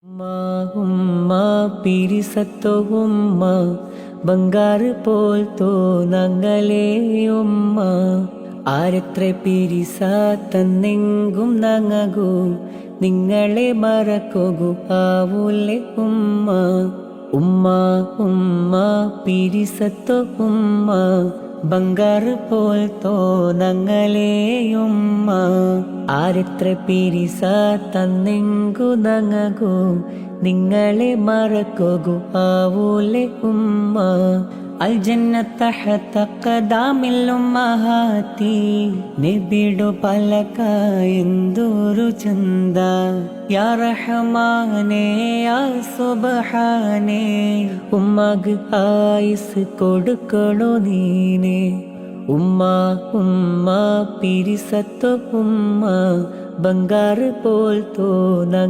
ഉമ്മ ഉമ്മ പിരിസത്തോ ഉമ്മ ബംഗാറ് പോൽ തോന്നങ്ങളെ ഉമ്മ ആരെത്ര പിരിസ തന്നെങ്കും നങ്ങകൂ നിങ്ങളെ മറക്കോകൂ ആവൂലെ ഉമ്മ ഉമ്മ ഉമ്മ പിരിസത്തോ ഉമ്മ ബംഗാറ് പോൽ തോന്നങ്ങളെ ഉമ്മ ആരെത്ര പിരിസ തന്നെങ്കു നങ്ങകൂ നിങ്ങളെ മറക്കോകൂ ആവൂലെ ഉമ്മ അൽ ജന്നത്ത തഹത ഖദാമിൽ ഉമ്മഹാത്തി നബിയുടെ പലക എന്തൊരു ചന്ത യാ റഹ്മാനേ യാ സുബ്ഹാനേ ഉമ്മക്ക് ആയുസ് കൊടുക്കണോ നീനേ ഉമ്മ ഉമ്മ പിരിസത്തോ ഉമ്മ ബംഗാറ് പോൽ തോന്ന